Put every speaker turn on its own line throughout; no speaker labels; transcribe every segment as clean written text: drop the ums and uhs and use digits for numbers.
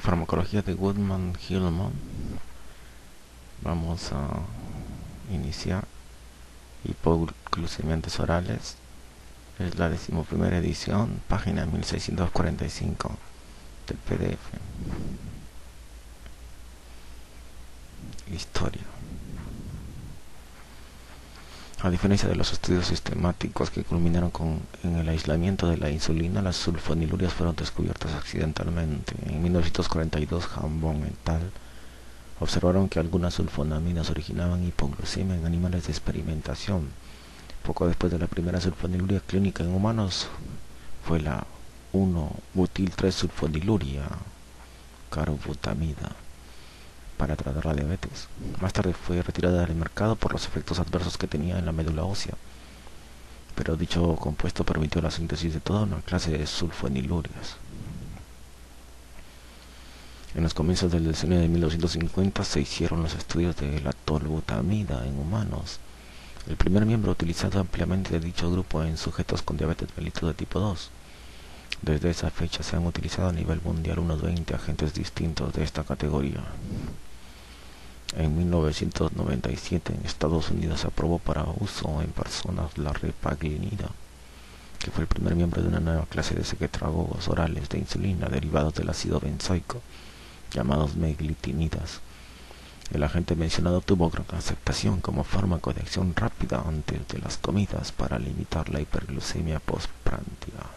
Farmacología de Goodman-Hillman. Vamos a iniciar hipoglucemiantes orales. Es la 11ª edición, página 1645 del PDF. Historia. A diferencia de los estudios sistemáticos que culminaron en el aislamiento de la insulina, las sulfonilurias fueron descubiertas accidentalmente. En 1942, Hambon et al. Observaron que algunas sulfonamidas originaban hipoglucemia en animales de experimentación. Poco después de la primera sulfoniluria clínica en humanos fue la 1-butil-3-sulfoniluria, carbutamida, para tratar la diabetes. Más tarde fue retirada del mercado por los efectos adversos que tenía en la médula ósea, pero dicho compuesto permitió la síntesis de toda una clase de sulfonilurias. En los comienzos del decenio de 1950 se hicieron los estudios de la tolbutamida en humanos. El primer miembro utilizado ampliamente de dicho grupo en sujetos con diabetes mellitus de tipo 2. Desde esa fecha se han utilizado a nivel mundial unos 20 agentes distintos de esta categoría. En 1997 en Estados Unidos se aprobó para uso en personas la repaglinida, que fue el primer miembro de una nueva clase de secretragogos orales de insulina derivados del ácido benzoico, llamados meglitinidas. El agente mencionado tuvo gran aceptación como fármaco de acción rápida antes de las comidas para limitar la hiperglucemia postprandial.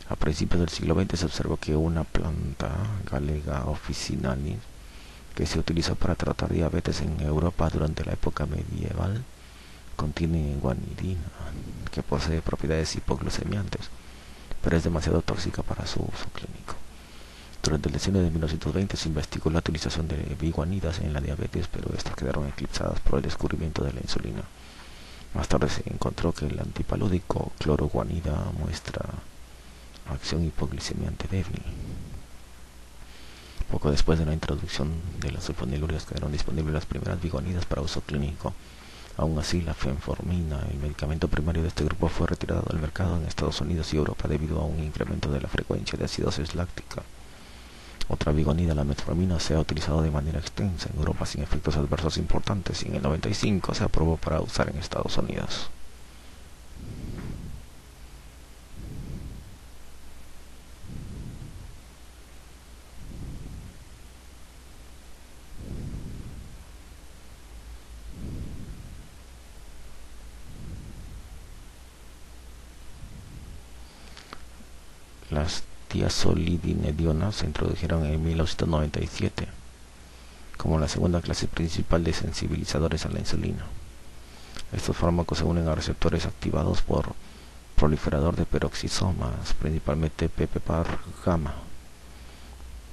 A principios del siglo XX se observó que una planta, Galega officinalis, que se utilizó para tratar diabetes en Europa durante la época medieval, contiene guanidina, que posee propiedades hipoglucemiantes, pero es demasiado tóxica para su uso clínico. Durante el decenio de 1920 se investigó la utilización de biguanidas en la diabetes, pero estas quedaron eclipsadas por el descubrimiento de la insulina. Más tarde se encontró que el antipalúdico cloroguanida muestra acción hipoglicemiante débil. Poco después de la introducción de las sulfonilurias quedaron disponibles las primeras biguanidas para uso clínico. Aún así, la fenformina, el medicamento primario de este grupo, fue retirado del mercado en Estados Unidos y Europa debido a un incremento de la frecuencia de acidosis láctica. Otra biguanida, la metformina, se ha utilizado de manera extensa en Europa sin efectos adversos importantes y en el 95 se aprobó para usar en Estados Unidos. Las tiazolidinedionas se introdujeron en 1997 como la segunda clase principal de sensibilizadores a la insulina. Estos fármacos se unen a receptores activados por proliferador de peroxisomas, principalmente PPAR-gamma,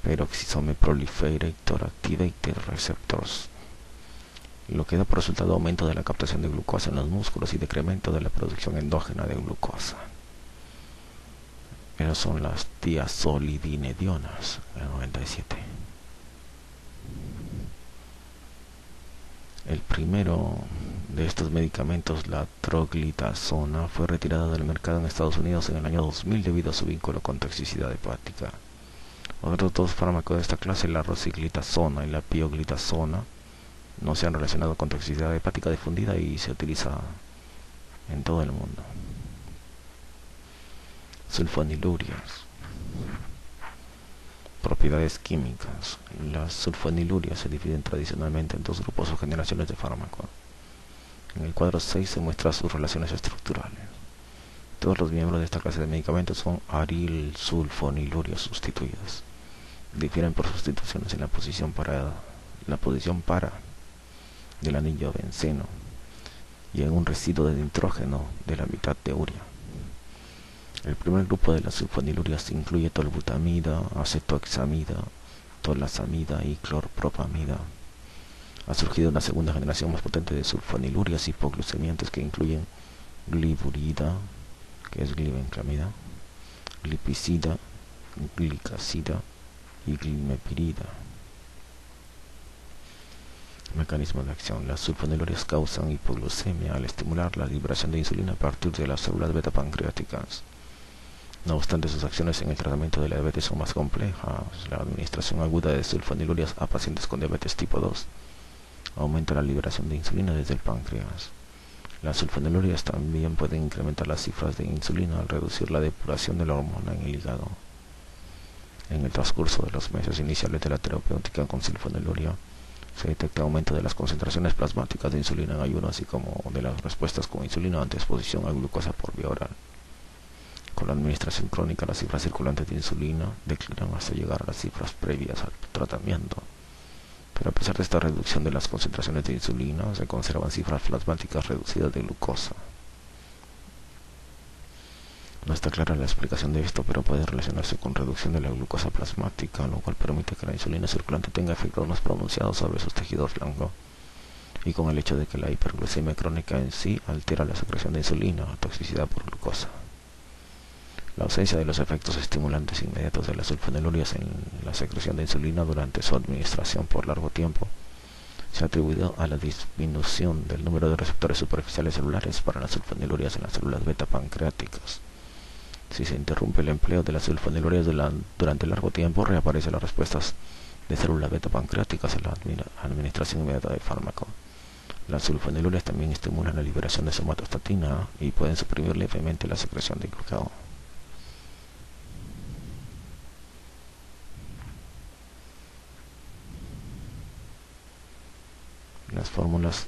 Peroxisome Proliferator Activated Receptors, lo que da por resultado aumento de la captación de glucosa en los músculos y decremento de la producción endógena de glucosa. Esas son las tiazolidinedionas, el 97. El primero de estos medicamentos, la troglitazona, fue retirada del mercado en Estados Unidos en el año 2000 debido a su vínculo con toxicidad hepática. Otros dos fármacos de esta clase, la rosiglitazona y la pioglitazona, no se han relacionado con toxicidad hepática difundida y se utiliza en todo el mundo. Sulfonilurias. Propiedades químicas. Las sulfonilurias se dividen tradicionalmente en dos grupos o generaciones de fármacos. En el cuadro 6 se muestran sus relaciones estructurales. Todos los miembros de esta clase de medicamentos son arilsulfonilurias sustituidas. Difieren por sustituciones en la posición para del anillo benceno y en un residuo de nitrógeno de la mitad de urea. El primer grupo de las sulfonilurias incluye tolbutamida, acetohexamida, tolazamida y clorpropamida. Ha surgido una segunda generación más potente de sulfonilurias hipoglucemiantes que incluyen gliburida, que es glibenclamida, glipizida, glicazida y glimepirida. Mecanismo de acción. Las sulfonilurias causan hipoglucemia al estimular la liberación de insulina a partir de las células beta pancreáticas. No obstante, sus acciones en el tratamiento de la diabetes son más complejas. La administración aguda de sulfonilurias a pacientes con diabetes tipo 2 aumenta la liberación de insulina desde el páncreas. Las sulfonilurias también pueden incrementar las cifras de insulina al reducir la depuración de la hormona en el hígado. En el transcurso de los meses iniciales de la terapéutica con sulfoniluria, se detecta aumento de las concentraciones plasmáticas de insulina en ayuno, así como de las respuestas con insulina ante exposición a glucosa por vía oral. Con la administración crónica, las cifras circulantes de insulina declinan hasta llegar a las cifras previas al tratamiento. Pero a pesar de esta reducción de las concentraciones de insulina, se conservan cifras plasmáticas reducidas de glucosa. No está clara la explicación de esto, pero puede relacionarse con reducción de la glucosa plasmática, lo cual permite que la insulina circulante tenga efectos más pronunciados sobre sus tejidos blancos, y con el hecho de que la hiperglucemia crónica en sí altera la secreción de insulina, toxicidad por glucosa. La ausencia de los efectos estimulantes inmediatos de las sulfonilurias en la secreción de insulina durante su administración por largo tiempo se ha atribuido a la disminución del número de receptores superficiales celulares para las sulfonilurias en las células beta pancreáticas. Si se interrumpe el empleo de las sulfonilurias durante largo tiempo, reaparecen las respuestas de células beta pancreáticas a la administración inmediata del fármaco. Las sulfonilurias también estimulan la liberación de somatostatina y pueden suprimir levemente la secreción de glucagón. Las fórmulas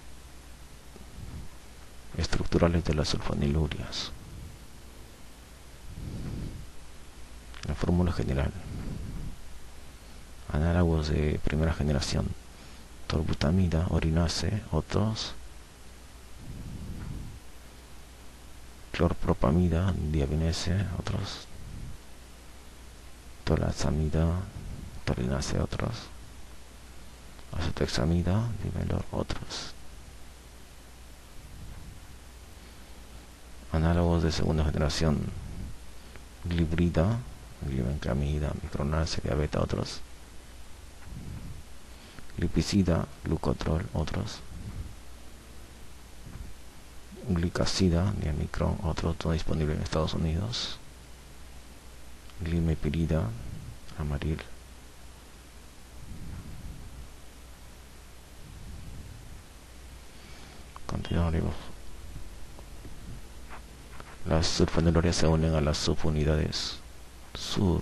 estructurales de las sulfonilurias. La fórmula general. Análogos de primera generación: tolbutamida, orinase, otros. Clorpropamida, diabinese, otros. Tolazamida, torinase, otros. Acetoxamida, dimelor, otros. Análogos de segunda generación: glibrida, glibenclamida, micronase, diabeta, otros. Glipizida, glucotrol, otros. Glicacida, diamicron, otro, todo disponible en Estados Unidos. Glimepirida, Amaril. Continuaremos. Las sulfonilurias se unen a las subunidades SUR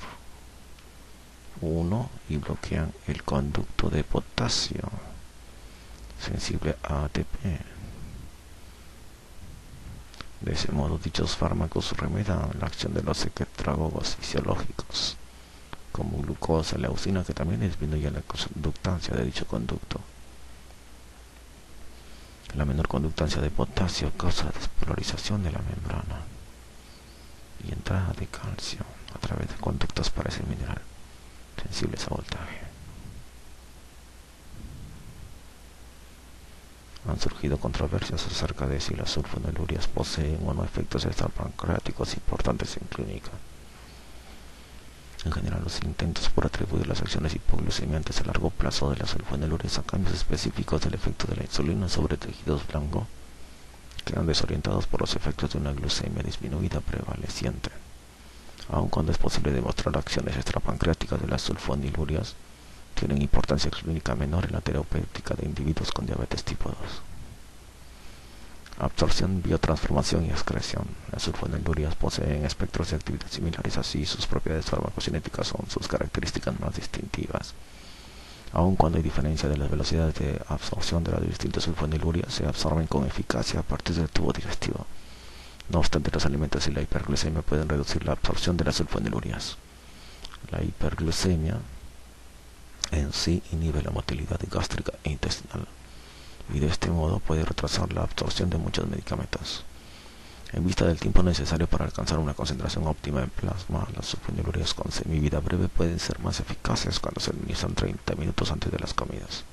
1 y bloquean el conducto de potasio sensible a ATP. De ese modo, dichos fármacos remedan la acción de los secretragogos fisiológicos, como glucosa, leucina, que también disminuye la conductancia de dicho conducto. La menor conductancia de potasio causa despolarización de la membrana y entrada de calcio a través de conductos para ese mineral sensibles a voltaje. Han surgido controversias acerca de si las sulfonilurias poseen o no efectos extrapancreáticos importantes en clínica. En general, los intentos por atribuir las acciones hipoglucemiantes a largo plazo de las sulfonilurias a cambios específicos del efecto de la insulina sobre tejidos blancos quedan desorientados por los efectos de una glucemia disminuida prevaleciente. Aun cuando es posible demostrar acciones extrapancreáticas de las sulfonilurias, tienen importancia clínica menor en la terapéutica de individuos con diabetes tipo 2. Absorción, biotransformación y excreción. Las sulfonilurias poseen espectros de actividad similares, así sus propiedades farmacocinéticas son sus características más distintivas. Aun cuando hay diferencia de las velocidades de absorción de las distintas sulfonilurias, se absorben con eficacia a partir del tubo digestivo. No obstante, los alimentos y la hiperglucemia pueden reducir la absorción de las sulfonilurias. La hiperglucemia en sí inhibe la motilidad gástrica e intestinal, y de este modo puede retrasar la absorción de muchos medicamentos. En vista del tiempo necesario para alcanzar una concentración óptima en plasma, las sulfonilurias con semivida breve pueden ser más eficaces cuando se administran 30 minutos antes de las comidas.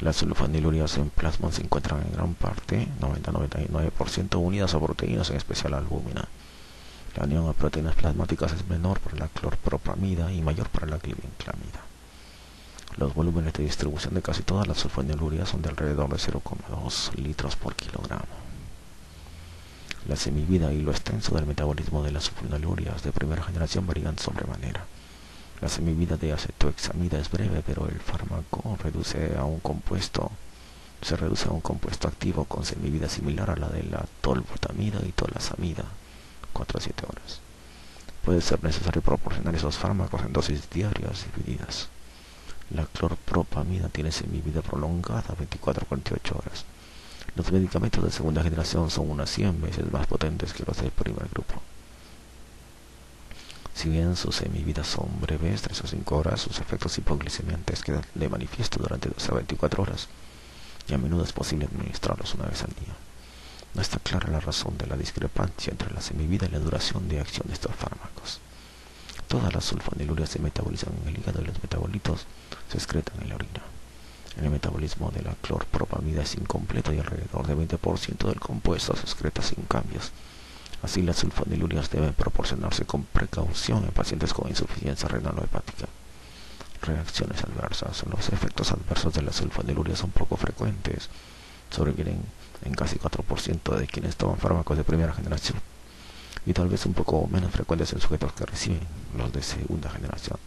Las sulfonilurias en plasma se encuentran en gran parte, 90-99%, unidas a proteínas, en especial a albúmina. La unión a proteínas plasmáticas es menor para la clorpropamida y mayor para la glibenclamida. Los volúmenes de distribución de casi todas las sulfonilurias son de alrededor de 0,2 litros por kilogramo. La semivida y lo extenso del metabolismo de las sulfonilurias de primera generación varían sobremanera. La semivida de acetohexamida es breve, pero el fármaco se reduce a un compuesto activo con semivida similar a la de la tolbutamida y tolasamida, 4 a 7 horas. Puede ser necesario proporcionar esos fármacos en dosis diarias divididas. La clorpropamida tiene semivida prolongada, 24 a 48 horas. Los medicamentos de segunda generación son unas 100 veces más potentes que los del primer grupo. Si bien sus semividas son breves, 3 o 5 horas, sus efectos hipoglicemiantes quedan de manifiesto durante 12 a 24 horas, y a menudo es posible administrarlos una vez al día. No está clara la razón de la discrepancia entre la semivida y la duración de acción de estos fármacos. Todas las sulfonilurias se metabolizan en el hígado y los metabolitos se excretan en la orina. El metabolismo de la clorpropamida es incompleto y alrededor del 20% del compuesto se excreta sin cambios. Así, las sulfonilurias deben proporcionarse con precaución en pacientes con insuficiencia renal o hepática. Reacciones adversas. Los efectos adversos de las sulfonilurias son poco frecuentes. Sobrevienen en casi 4% de quienes toman fármacos de primera generación, y tal vez un poco menos frecuentes en sujetos que reciben los de segunda generación.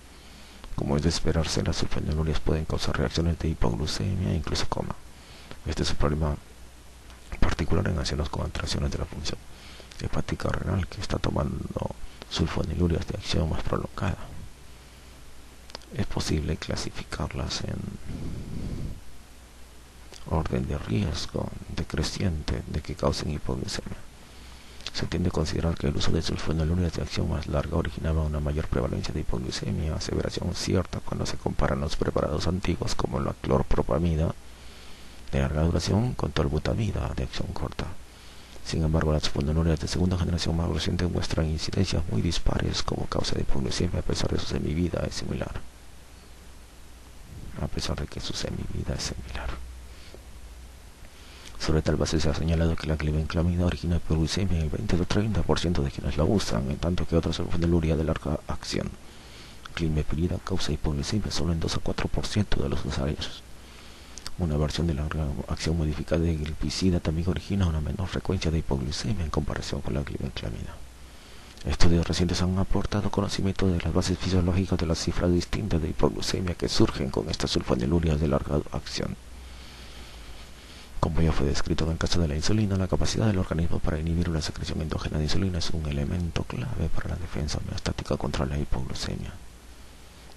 Como es de esperarse, las sulfonilurias pueden causar reacciones de hipoglucemia e incluso coma. Este es un problema particular en ancianos con alteraciones de la función hepática renal que está tomando sulfonilurias de acción más prolongada. Es posible clasificarlas en orden de riesgo decreciente de que causen hipoglucemia. Se tiende a considerar que el uso de sulfonilurias de acción más larga originaba una mayor prevalencia de hipoglucemia, aseveración cierta cuando se comparan los preparados antiguos como la clorpropamida de larga duración con tolbutamida de acción corta. Sin embargo, las sulfonilurias de segunda generación más reciente muestran incidencias muy dispares como causa de hipoglucemia a pesar de que su semivida es similar. Sobre tal base se ha señalado que la glibenclamida origina hipoglucemia en el 20 o 30% de quienes la usan, en tanto que otra sulfoniluria de larga acción, climepirida, causa hipoglucemia solo en 2 a 4% de los usuarios. Una versión de larga acción modificada de glipizida también origina una menor frecuencia de hipoglucemia en comparación con la glibenclamida. Estudios recientes han aportado conocimiento de las bases fisiológicas de las cifras distintas de hipoglucemia que surgen con estas sulfonilurias de larga acción. Como ya fue descrito en el caso de la insulina, la capacidad del organismo para inhibir una secreción endógena de insulina es un elemento clave para la defensa homeostática contra la hipoglucemia.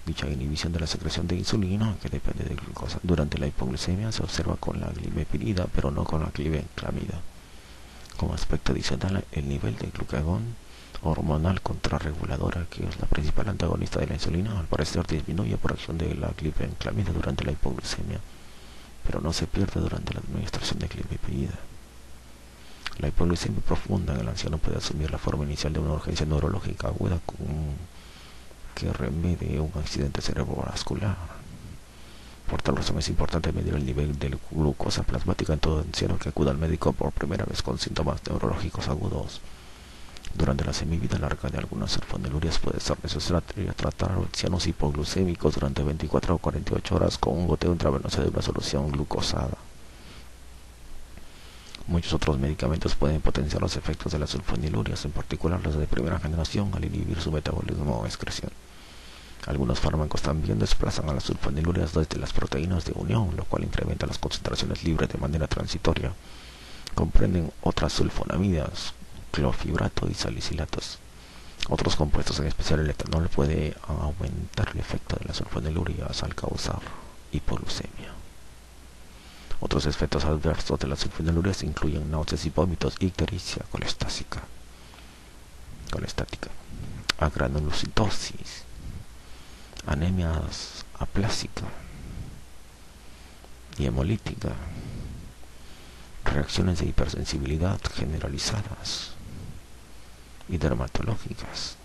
Dicha inhibición de la secreción de insulina, que depende de glucosa, durante la hipoglucemia se observa con la glimepirida, pero no con la glibenclamida. Como aspecto adicional, el nivel de glucagón hormonal contrarreguladora, que es la principal antagonista de la insulina, al parecer disminuye por acción de la glibenclamida durante la hipoglucemia, pero no se pierde durante la administración de glimepirida. La hipoglucemia profunda en el anciano puede asumir la forma inicial de una urgencia neurológica aguda que remedie un accidente cerebrovascular. Por tal razón es importante medir el nivel de glucosa plasmática en todo anciano que acuda al médico por primera vez con síntomas neurológicos agudos. Durante la semivida larga de algunas sulfonilurias puede ser necesario tratar a ancianos hipoglucémicos durante 24 o 48 horas con un goteo intravenoso de una solución glucosada. Muchos otros medicamentos pueden potenciar los efectos de las sulfonilurias, en particular las de primera generación, al inhibir su metabolismo o excreción. Algunos fármacos también desplazan a las sulfonilurias desde las proteínas de unión, lo cual incrementa las concentraciones libres de manera transitoria. Comprenden otras sulfonamidas, clorfibrato y salicilatos. Otros compuestos, en especial el etanol, puede aumentar el efecto de las sulfonilurias al causar hipoglucemia. Otros efectos adversos de las sulfonilurias incluyen náuseas y vómitos, ictericia colestática, agranulocitosis, anemia aplásica y hemolítica, reacciones de hipersensibilidad generalizadas y dermatológicas.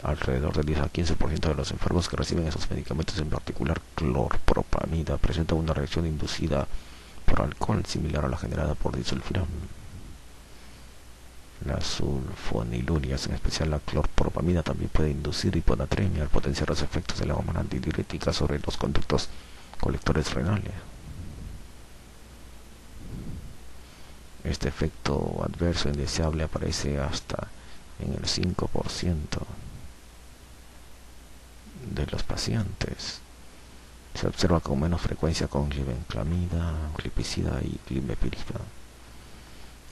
Alrededor del 10 a 15% de los enfermos que reciben esos medicamentos, en particular clorpropamida, presentan una reacción inducida por alcohol similar a la generada por disulfiram. Las sulfonilurias, en especial la clorpropamida, también puede inducir hiponatremia al potenciar los efectos de la hormona antidiurética sobre los conductos colectores renales. Este efecto adverso indeseable aparece hasta en el 5% de los pacientes. Se observa con menos frecuencia con glibenclamida, glipizida y glimepirida.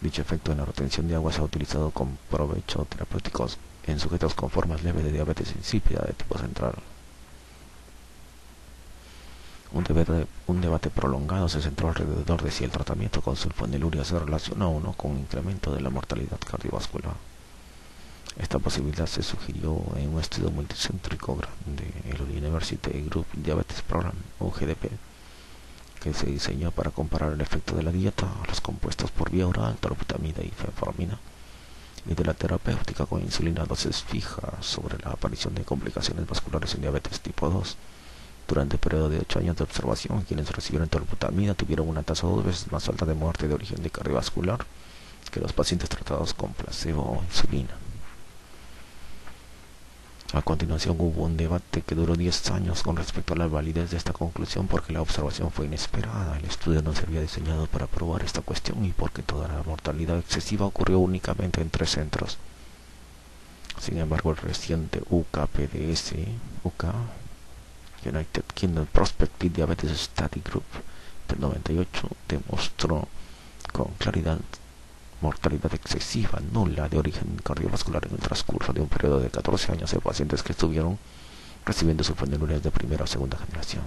Dicho efecto en la retención de agua se ha utilizado con provecho terapéuticos en sujetos con formas leves de diabetes insípida de tipo central. Un debate prolongado se centró alrededor de si el tratamiento con sulfonilurea se relaciona o no con un incremento de la mortalidad cardiovascular. Esta posibilidad se sugirió en un estudio multicéntrico grande, el University Group Diabetes Program, UGDP, que se diseñó para comparar el efecto de la dieta, los compuestos por vía oral, tolbutamida y fenformina, y de la terapéutica con insulina a dosis fija sobre la aparición de complicaciones vasculares en diabetes tipo 2. Durante el periodo de 8 años de observación, quienes recibieron tolbutamida tuvieron una tasa 2 veces más alta de muerte de origen cardiovascular que los pacientes tratados con placebo o insulina. A continuación hubo un debate que duró 10 años con respecto a la validez de esta conclusión porque la observación fue inesperada, el estudio no se había diseñado para probar esta cuestión y porque toda la mortalidad excesiva ocurrió únicamente en 3 centros. Sin embargo, el reciente UKPDS, United Kingdom Prospective Diabetes Study Group del 98 demostró con claridad mortalidad excesiva nula de origen cardiovascular en el transcurso de un periodo de 14 años de pacientes que estuvieron recibiendo sulfonilureas de primera o segunda generación.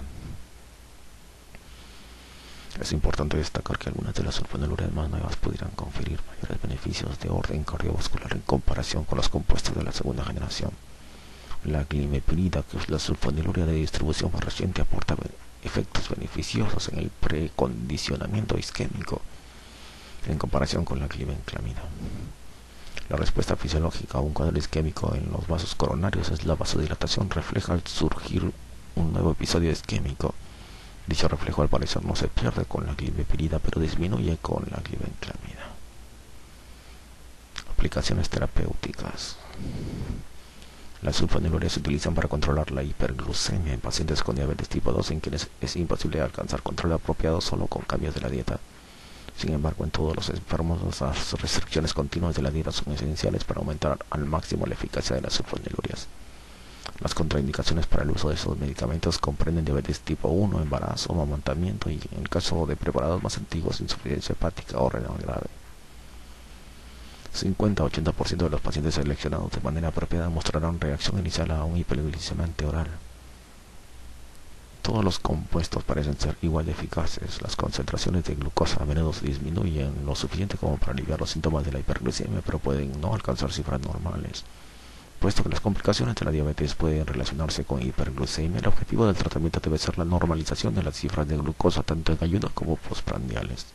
Es importante destacar que algunas de las sulfonilureas más nuevas pudieran conferir mayores beneficios de orden cardiovascular en comparación con los compuestos de la segunda generación. La glimepirida, que es la sulfonilurea de distribución más reciente, aporta efectos beneficiosos en el precondicionamiento isquémico en comparación con la glibenclamida. La respuesta fisiológica a un cuadro isquémico en los vasos coronarios es la vasodilatación refleja al surgir un nuevo episodio isquémico. Dicho reflejo al parecer no se pierde con la glimepirida, pero disminuye con la glibenclamida. Aplicaciones terapéuticas. Las sulfonilureas se utilizan para controlar la hiperglucemia en pacientes con diabetes tipo 2 en quienes es imposible alcanzar control apropiado solo con cambios de la dieta. Sin embargo, en todos los enfermos, las restricciones continuas de la dieta son esenciales para aumentar al máximo la eficacia de las sulfonilureas. Las contraindicaciones para el uso de estos medicamentos comprenden diabetes tipo 1, embarazo, amamantamiento y, en el caso de preparados más antiguos, insuficiencia hepática o renal grave. 50-80% de los pacientes seleccionados de manera apropiada mostrarán reacción inicial a un hiperglicemiante oral. Todos los compuestos parecen ser igual de eficaces. Las concentraciones de glucosa a menudo disminuyen lo suficiente como para aliviar los síntomas de la hiperglicemia, pero pueden no alcanzar cifras normales. Puesto que las complicaciones de la diabetes pueden relacionarse con hiperglucemia, el objetivo del tratamiento debe ser la normalización de las cifras de glucosa tanto en ayuno como postprandiales.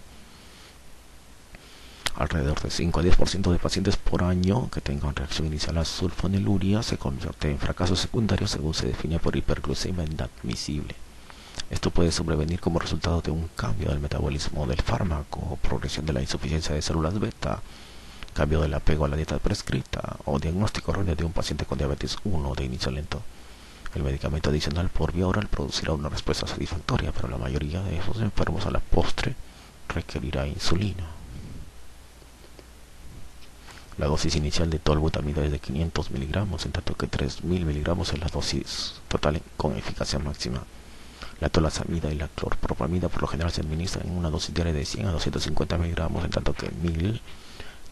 Alrededor de 5 a 10% de pacientes por año que tengan reacción inicial a sulfonilurea se convierte en fracaso secundario según se define por hiperglucemia inadmisible. Esto puede sobrevenir como resultado de un cambio del metabolismo del fármaco, progresión de la insuficiencia de células beta, cambio del apego a la dieta prescrita o diagnóstico erróneo de un paciente con diabetes 1 de inicio lento. El medicamento adicional por vía oral producirá una respuesta satisfactoria, pero la mayoría de esos enfermos a la postre requerirá insulina. La dosis inicial de tolbutamida es de 500 miligramos, en tanto que 3000 miligramos es la dosis total con eficacia máxima. La tolazamida y la clorpropamida por lo general se administran en una dosis diaria de 100 a 250 miligramos, en tanto que 1000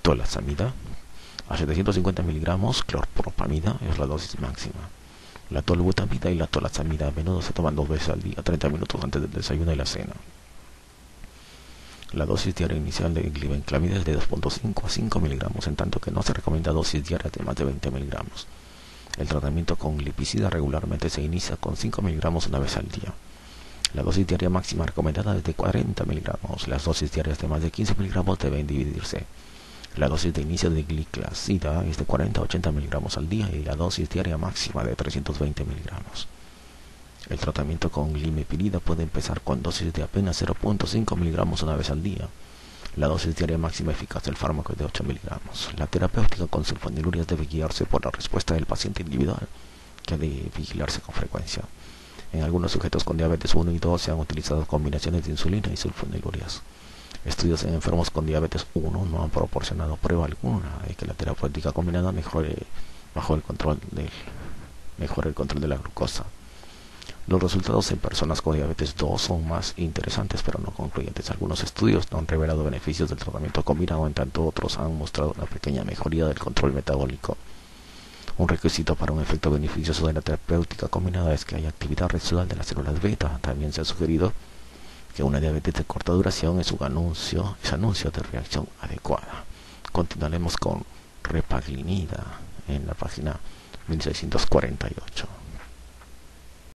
tolazamida a 750 miligramos clorpropamida es la dosis máxima. La tolbutamida y la tolazamida a menudo se toman 2 veces al día, 30 minutos antes del desayuno y la cena. La dosis diaria inicial de glibenclamida es de 2.5 a 5 miligramos, en tanto que no se recomienda dosis diarias de más de 20 miligramos. El tratamiento con glipizida regularmente se inicia con 5 miligramos una vez al día. La dosis diaria máxima recomendada es de 40 miligramos. Las dosis diarias de más de 15 miligramos deben dividirse. La dosis de inicio de gliclazida es de 40 a 80 miligramos al día y la dosis diaria máxima de 320 miligramos. El tratamiento con glimepirida puede empezar con dosis de apenas 0.5 miligramos una vez al día. La dosis diaria máxima eficaz del fármaco es de 8 miligramos. La terapéutica con sulfonilureas debe guiarse por la respuesta del paciente individual, que debe vigilarse con frecuencia. En algunos sujetos con diabetes 1 y 2 se han utilizado combinaciones de insulina y sulfonilureas. Estudios en enfermos con diabetes 1 no han proporcionado prueba alguna de que la terapéutica combinada mejore el control de la glucosa. Los resultados en personas con diabetes 2 son más interesantes pero no concluyentes. Algunos estudios no han revelado beneficios del tratamiento combinado, en tanto otros han mostrado una pequeña mejoría del control metabólico. Un requisito para un efecto beneficioso de la terapéutica combinada es que haya actividad residual de las células beta. También se ha sugerido que una diabetes de corta duración es un anuncio de reacción adecuada. Continuaremos con repaglinida en la página 1648.